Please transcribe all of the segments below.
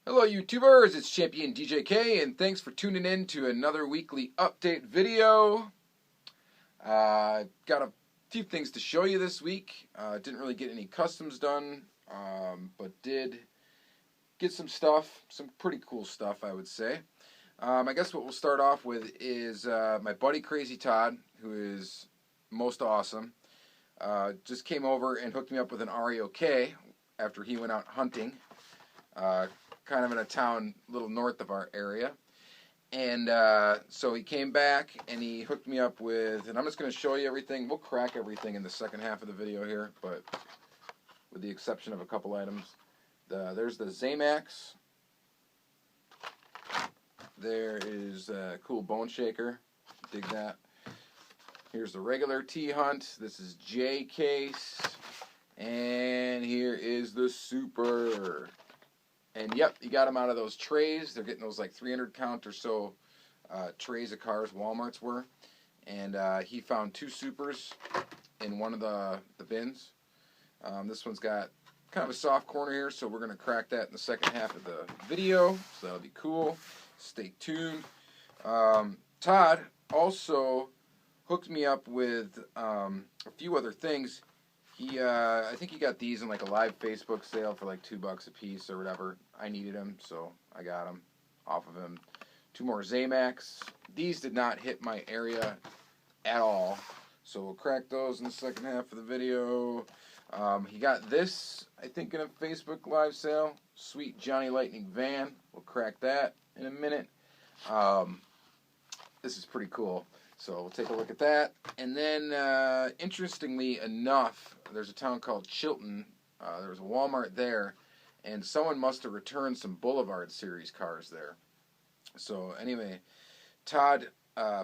Hello YouTubers, it's Championdjk, and thanks for tuning in to another weekly update video. Got a few things to show you this week. Didn't really get any customs done, but did get some stuff, some pretty cool stuff I would say. I guess what we'll start off with is my buddy Crazy Todd, who is most awesome. Just came over and hooked me up with an RAOK after he went out hunting. Kind of in a town a little north of our area. And so he came back and he hooked me up with, and I'm just going to show you everything. We'll crack everything in the second half of the video here, but with the exception of a couple items. There's the Zamacs. There is a cool bone shaker. Dig that. Here's the regular T-Hunt. This is J case. And here is the Super. And yep, you got them out of those trays. They're getting those like 300 count or so trays of cars Walmart's were. And he found two Supers in one of the bins. This one's got kind of a soft corner here, so we're going to crack that in the second half of the video. So that'll be cool. Stay tuned. Todd also hooked me up with a few other things. I think he got these in like a live Facebook sale for like $2 a piece or whatever. I needed them, so I got them off of him. Two more Zamacs. These did not hit my area at all, so we'll crack those in the second half of the video. He got this, I think, in a Facebook live sale. Sweet Johnny Lightning van. We'll crack that in a minute. This is pretty cool. So we'll take a look at that. And then, interestingly enough, there's a town called Chilton. There was a Walmart there, and someone must have returned some Boulevard Series cars there. So anyway, Todd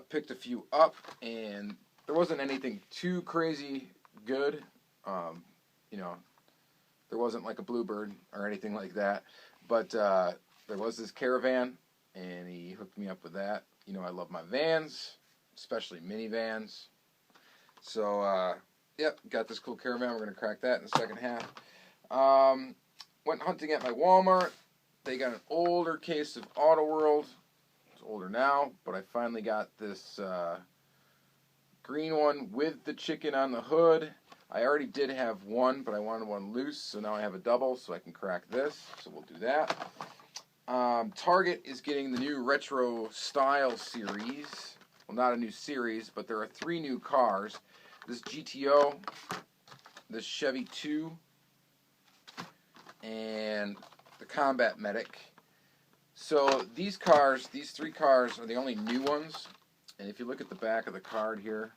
picked a few up, and there wasn't anything too crazy good. You know, there wasn't like a Bluebird or anything like that. But there was this Caravan, and he hooked me up with that. You know, I love my vans, especially minivans. So, yep, got this cool Caravan. We're going to crack that in the second half. Went hunting at my Walmart. They got an older case of Auto World. It's older now, but I finally got this green one with the chicken on the hood. I already did have one, but I wanted one loose, so now I have a double, so I can crack this. So we'll do that. Target is getting the new Retro Style series. Well, not a new series, but there are 3 new cars. This GTO, this Chevy 2, and the Combat Medic. So these cars, these 3 cars, are the only new ones. And if you look at the back of the card here,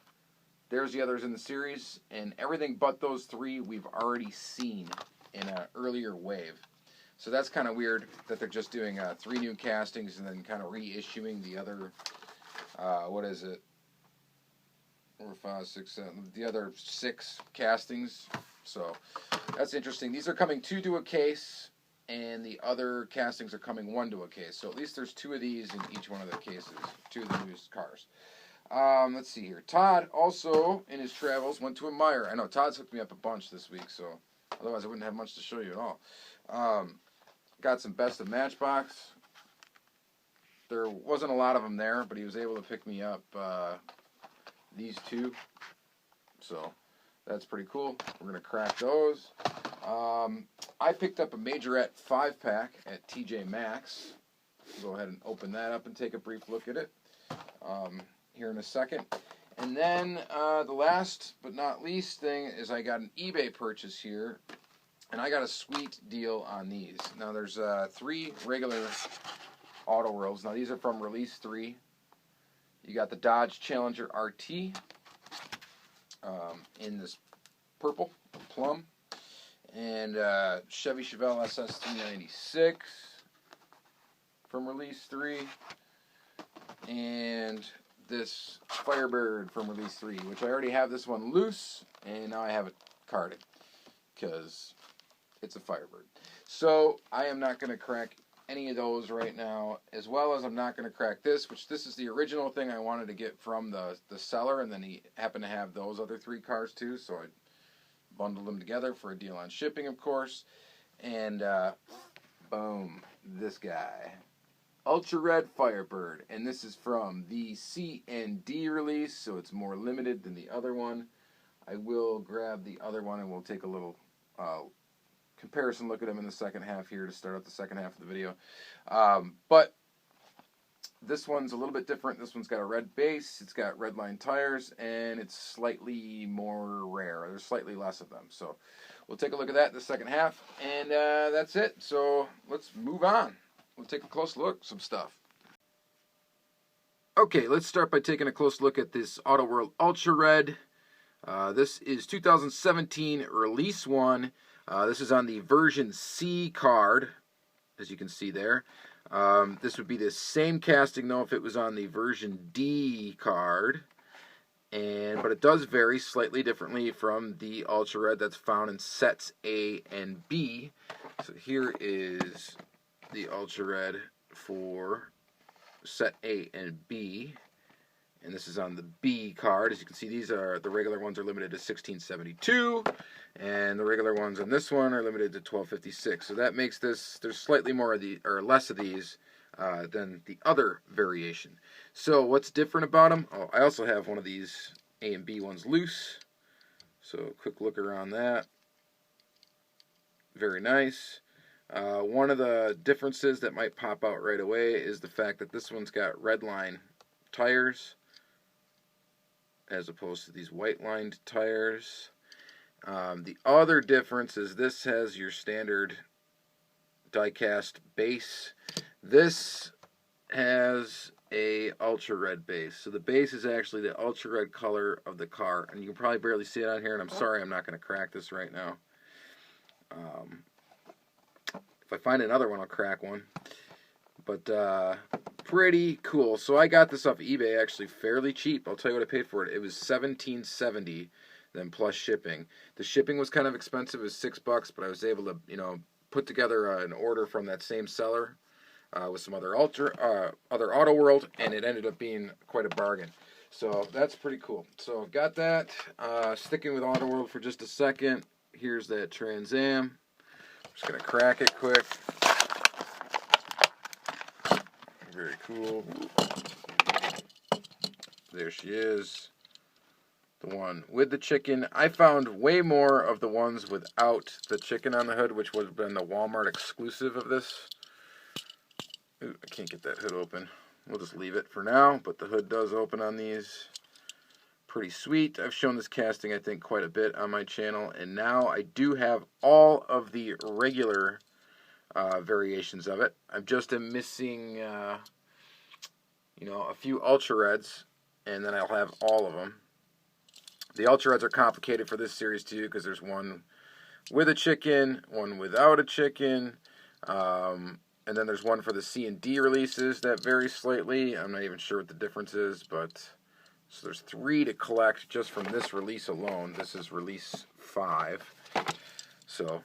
there's the others in the series. And everything but those 3 we've already seen in an earlier wave. So that's kind of weird that they're just doing 3 new castings and then kind of reissuing the other... what is it? 4, 5, 6, 7. The other 6 castings. So that's interesting. These are coming 2 to a case, and the other castings are coming 1 to a case. So at least there's 2 of these in each one of the cases. 2 of the newest cars. Let's see here. Todd also, in his travels, went to a Meijer. I know Todd's hooked me up a bunch this week, so otherwise I wouldn't have much to show you at all. Got some Best of Matchbox. There wasn't a lot of them there, but he was able to pick me up these 2. So that's pretty cool. We're going to crack those. I picked up a Majorette 5-pack at TJ Maxx. Go ahead and open that up and take a brief look at it here in a second. And then the last but not least thing is I got an eBay purchase here. And I got a sweet deal on these. Now there's 3 regular Auto Worlds. Now these are from Release 3. You got the Dodge Challenger RT in this purple, plum. And Chevy Chevelle SS 396 from Release 3. And this Firebird from Release 3, which I already have this one loose. And now I have it carded. Because it's a Firebird. So I am not going to crack any of those right now, as well as I'm not going to crack this, which this is the original thing I wanted to get from the seller, and then he happened to have those other 3 cars too, so I bundled them together for a deal on shipping, of course. And Boom. This guy. Ultra Red Firebird. And this is from the C&D release, so it's more limited than the other one. I will grab the other one and we'll take a little comparison look at them in the second half here to start out the second half of the video. But this one's a little bit different. This one's got a red base, it's got red line tires, and it's slightly more rare. There's slightly less of them. So we'll take a look at that in the second half, and that's it. So let's move on. We'll take a close look at some stuff. Okay, let's start by taking a close look at this Auto World Ultra Red. This is 2017 Release 1. This is on the version C card, as you can see there. This would be the same casting, though, if it was on the version D card. But it does vary slightly differently from the Ultra Red that's found in sets A and B. So here is the Ultra Red for set A and B. And this is on the B card. As you can see, these are the regular ones are limited to 1672, and the regular ones on this one are limited to 1256. So that makes this, there's slightly more of the, or less of these than the other variation. So what's different about them? Oh, I also have one of these A and B ones loose. So quick look around that. Very nice. One of the differences that might pop out right away is the fact that this one's got red line tires as opposed to these white lined tires. The other difference is this has your standard die-cast base. This has a Ultra Red base. So the base is actually the Ultra Red color of the car, and you can probably barely see it on here, and I'm sorry I'm not going to crack this right now. If I find another one, I'll crack one. But pretty cool. So I got this off eBay actually fairly cheap. I'll tell you what I paid for it. It was $17.70, then plus shipping. The shipping was kind of expensive. It was $6, but I was able to, put together an order from that same seller with some other other Auto World, and it ended up being quite a bargain. So that's pretty cool. So got that. Sticking with Auto World for just a second. Here's that Trans Am. Just gonna crack it quick. Very cool. There she is. The one with the chicken. I found way more of the ones without the chicken on the hood, which would have been the Walmart exclusive of this. Ooh, I can't get that hood open. We'll just leave it for now, but the hood does open on these. Pretty sweet. I've shown this casting, I think, quite a bit on my channel, and now I do have all of the regular variations of it. I'm just missing, a few Ultra Reds, and then I'll have all of them. The Ultra Reds are complicated for this series too, because there's one with a chicken, one without a chicken, and then there's one for the C and D releases that vary slightly. I'm not even sure what the difference is, but so there's 3 to collect just from this release alone. This is release 5, so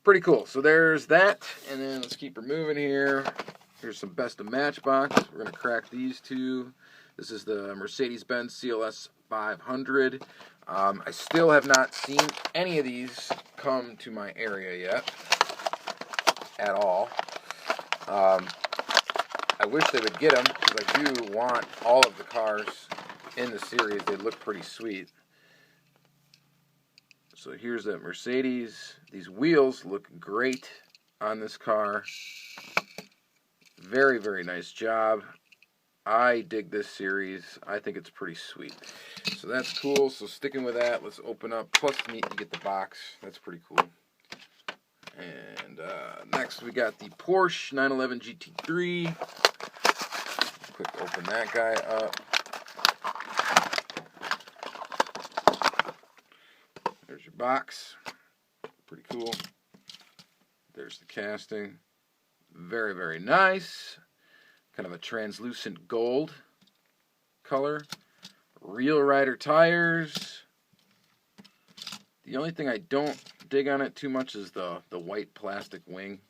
pretty cool. So there's that, and then let's keep her moving here. Here's some best of Matchbox. We're going to crack these two. This is the Mercedes-Benz CLS 500. I still have not seen any of these come to my area yet at all. I wish they would get them, because I do want all of the cars in the series. They look pretty sweet. So here's that Mercedes. These wheels look great on this car. Very, very nice job. I dig this series. I think it's pretty sweet. So that's cool. So sticking with that, let's open up. Plus, neat to get the box. That's pretty cool. And next, we got the Porsche 911 GT3. Quick open that guy up. There's your box. Pretty cool. There's the casting. Very, very nice. Kind of a translucent gold color. Real Rider tires. The only thing I don't dig on it too much is the white plastic wing.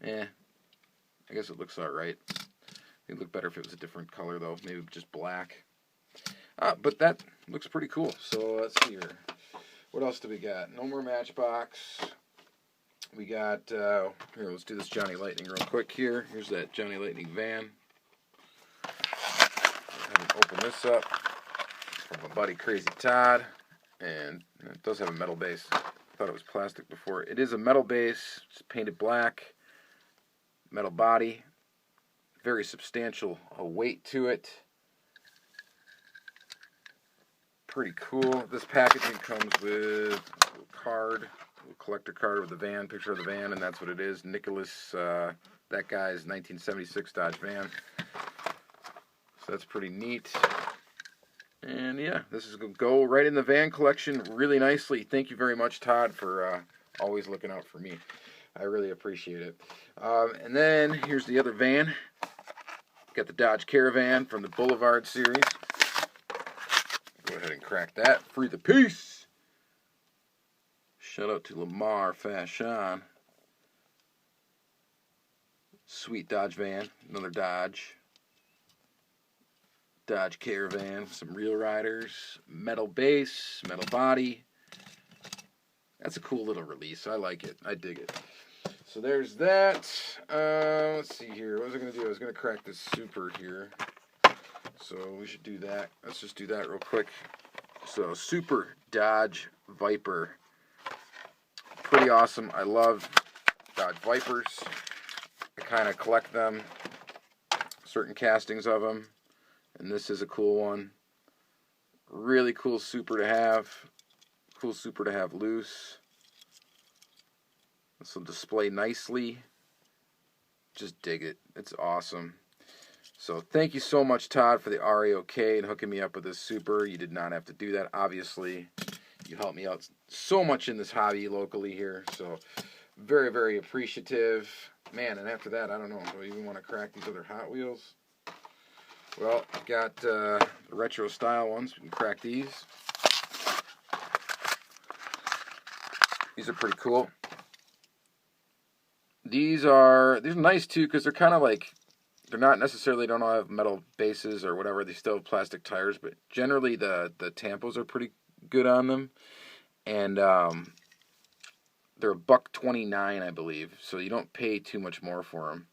I guess it looks alright. It'd look better if it was a different color though, maybe just black. But that looks pretty cool. So let's see here. What else do we got? No more Matchbox. We got, here, let's do this Johnny Lightning real quick here. Here's that Johnny Lightning van. Open this up from my buddy Crazy Todd. And it does have a metal base. I thought it was plastic before. It is a metal base, it's painted black, metal body. Very substantial weight to it. Pretty cool. This packaging comes with a little card, a little collector card with the van, picture of the van, and that's what it is. Nicholas, that guy's 1976 Dodge van. So that's pretty neat. And yeah, this is going to go right in the van collection really nicely. Thank you very much, Todd, for always looking out for me. I really appreciate it. And then here's the other van. Got the Dodge Caravan from the Boulevard series. Go ahead and crack that. Free the peace. Shout out to Lamar Fashion. Sweet Dodge van. Another Dodge. Dodge Caravan, some real riders, metal base, metal body. That's a cool little release. I like it. I dig it. So there's that. Let's see here. What was I going to do? I was going to crack this Super here. So we should do that. Let's just do that real quick. So Super Dodge Viper. Pretty awesome. I love Dodge Vipers. I kind of collect them. Certain castings of them. And this is a cool one. Really cool Super to have. Cool Super to have loose. This will display nicely. Just dig it. It's awesome. So thank you so much, Todd, for the RAOK and hooking me up with this Super. You did not have to do that, obviously. You helped me out so much in this hobby locally here. So very, very appreciative. Man, and after that, I don't know. Do I even want to crack these other Hot Wheels? Well, I've got the retro style ones. We can crack these. These are pretty cool. These are nice too because they're kind of like, they're not necessarily, don't all have metal bases or whatever. They still have plastic tires, but generally the tampos are pretty good on them. And they're $1.29, I believe. So you don't pay too much more for them.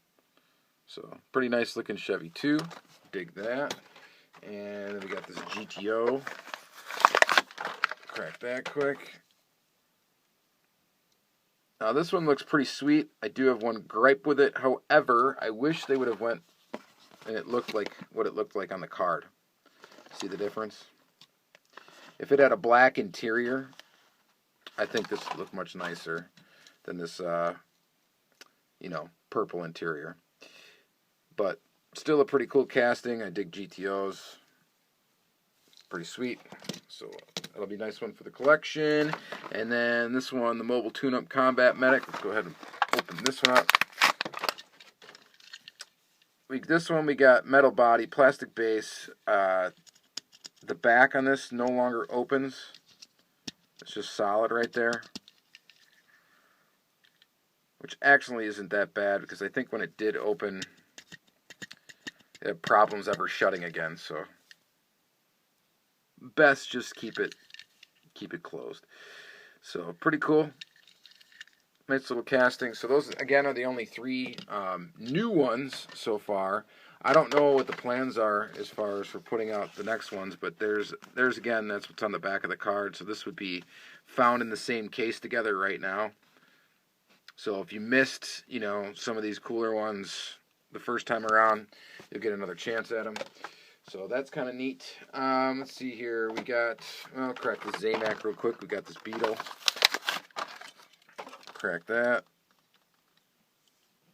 So pretty nice looking Chevy too. Dig that. And then we got this GTO. Crack that quick. Now this one looks pretty sweet. I do have one gripe with it. However, I wish they would have went and it looked like what it looked like on the card. See the difference? If it had a black interior, I think this would look much nicer than this, purple interior. But still a pretty cool casting. I dig GTOs. Pretty sweet. So that'll be a nice one for the collection. And then this one, the Mobile Tune-Up Combat Medic. Let's go ahead and open this one up. This one we got metal body, plastic base. The back on this no longer opens. It's just solid right there. Which actually isn't that bad because I think when it did open, it had problems ever shutting again, so best just keep it closed. So pretty cool. Nice little casting. So those again are the only three new ones so far. I don't know what the plans are as far as for putting out the next ones, but there's again, that's what's on the back of the card. So this would be found in the same case together right now. So if you missed, some of these cooler ones the first time around, you'll get another chance at them. So that's kind of neat. Let's see here. We got, I'll crack this Zamac real quick. We got this Beetle. Crack that.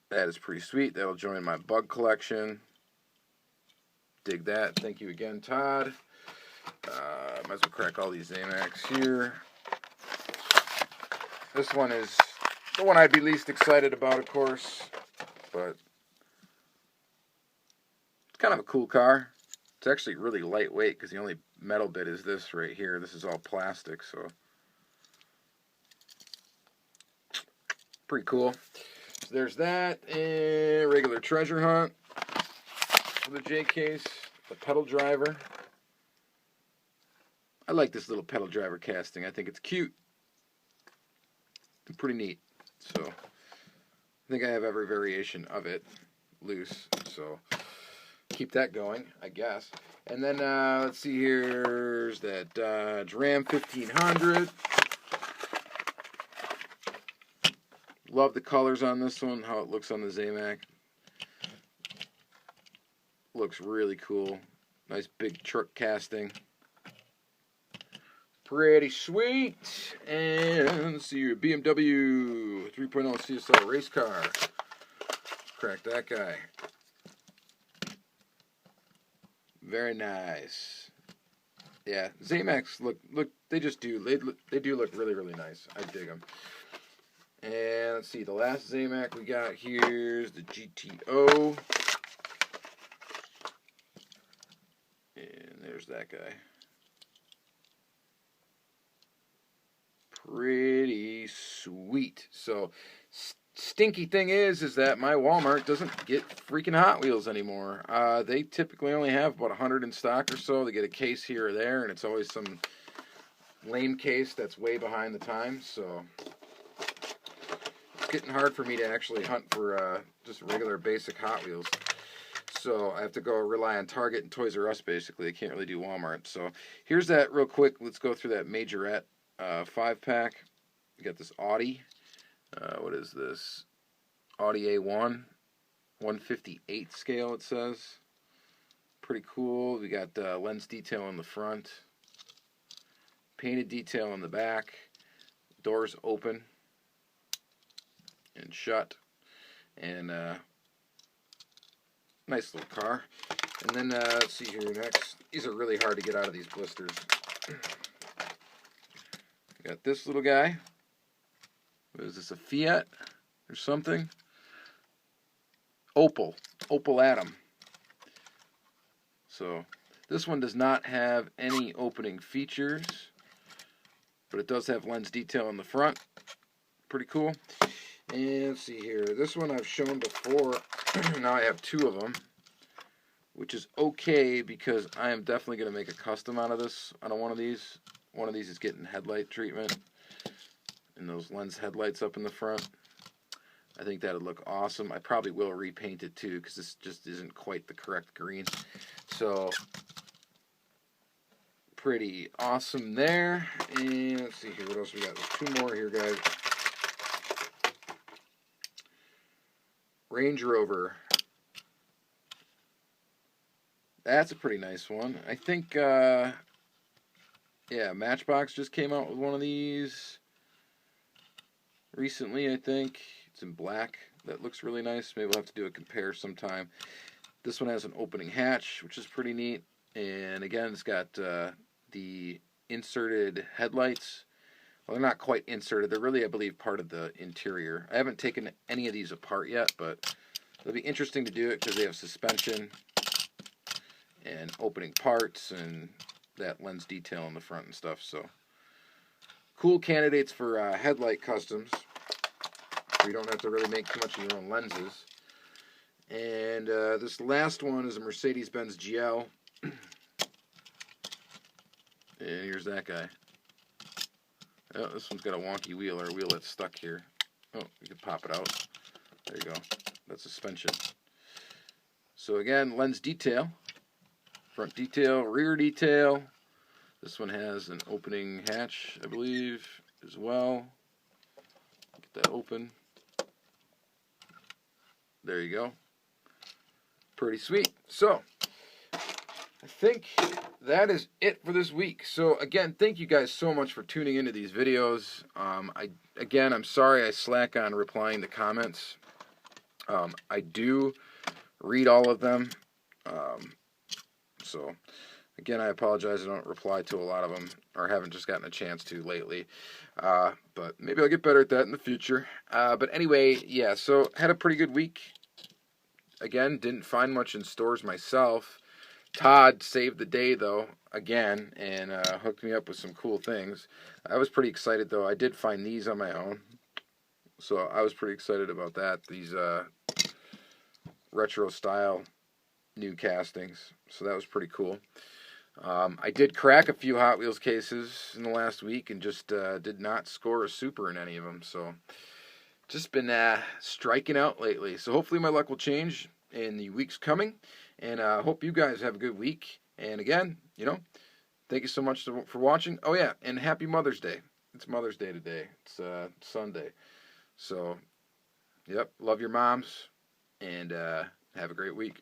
That is pretty sweet. That'll join my bug collection. Dig that. Thank you again, Todd. Might as well crack all these Zamacs here. This one is the one I'd be least excited about, of course. But it's kind of a cool car. It's actually really lightweight because the only metal bit is this right here. This is all plastic, so pretty cool. So there's that. And regular treasure hunt for the J case. The pedal driver. I like this little pedal driver casting. I think it's cute. Pretty neat. So I think I have every variation of it loose. So keep that going, I guess. And then let's see, here's that Dodge Ram 1500. Love the colors on this one, how it looks on the Zamac. Looks really cool. Nice big truck casting. Pretty sweet. And let's see your BMW 3.0 CSL race car. Crack that guy. Very nice. Yeah, Zamacs look they just do they do look really, really nice. I dig them. And let's see, the last Zamac we got here is the GTO. And there's that guy. Pretty sweet. So, stinky thing is that my Walmart doesn't get freaking Hot Wheels anymore. They typically only have about 100 in stock or so. They get a case here or there, and it's always some lame case that's way behind the times. So, it's getting hard for me to actually hunt for just regular basic Hot Wheels. So I have to go rely on Target and Toys R Us, basically. I can't really do Walmart. So here's that real quick. Let's go through that Majorette 5-pack. We got this Audi. What is this? Audi A1. 1/58 scale, it says. Pretty cool. We got lens detail on the front. Painted detail on the back. Doors open and shut. And nice little car. And then, let's see here next. These are really hard to get out of these blisters. Got this little guy. What is this, a Fiat or something? Opel Atom. So, this one does not have any opening features, but it does have lens detail in the front. Pretty cool. And let's see here. This one I've shown before. Now I have two of them, which is okay because I am definitely going to make a custom out of this, out of one of these. One of these is getting headlight treatment and those lens headlights up in the front. I think that would look awesome. I probably will repaint it too because this just isn't quite the correct green. So, pretty awesome there. And let's see here, what else we got? There's two more here, guys. Range Rover. That's a pretty nice one. I think, yeah, Matchbox just came out with one of these recently, I think. It's in black. That looks really nice. Maybe we'll have to do a compare sometime. This one has an opening hatch, which is pretty neat. And again, it's got the inserted headlights. Well, they're not quite inserted. They're really, I believe, part of the interior. I haven't taken any of these apart yet, but it'll be interesting to do it because they have suspension and opening parts and that lens detail in the front and stuff. So, cool candidates for headlight customs. You don't have to really make too much of your own lenses. And this last one is a Mercedes-Benz GL. And here's that guy. Oh, this one's got a wonky wheel, or a wheel that's stuck here. Oh, you can pop it out. There you go. That's suspension. So again, lens detail. Front detail, rear detail. This one has an opening hatch, I believe, as well. Get that open. There you go. Pretty sweet. So, I think that is it for this week. So again, thank you guys so much for tuning into these videos. I'm sorry I slack on replying to comments. I do read all of them. So again, I apologize I don't reply to a lot of them, or haven't just gotten a chance to lately. But maybe I'll get better at that in the future. But anyway, yeah, so had a pretty good week. Again, didn't find much in stores myself. Todd saved the day, though, again, and hooked me up with some cool things. I was pretty excited, though. I did find these on my own, so I was pretty excited about that. These retro-style new castings, so that was pretty cool. I did crack a few Hot Wheels cases in the last week and just did not score a super in any of them, so just been striking out lately. So hopefully my luck will change in the weeks coming. And I hope you guys have a good week. And again, thank you so much for watching. Oh, yeah, and happy Mother's Day. It's Mother's Day today. It's Sunday. So, yep, love your moms. And have a great week.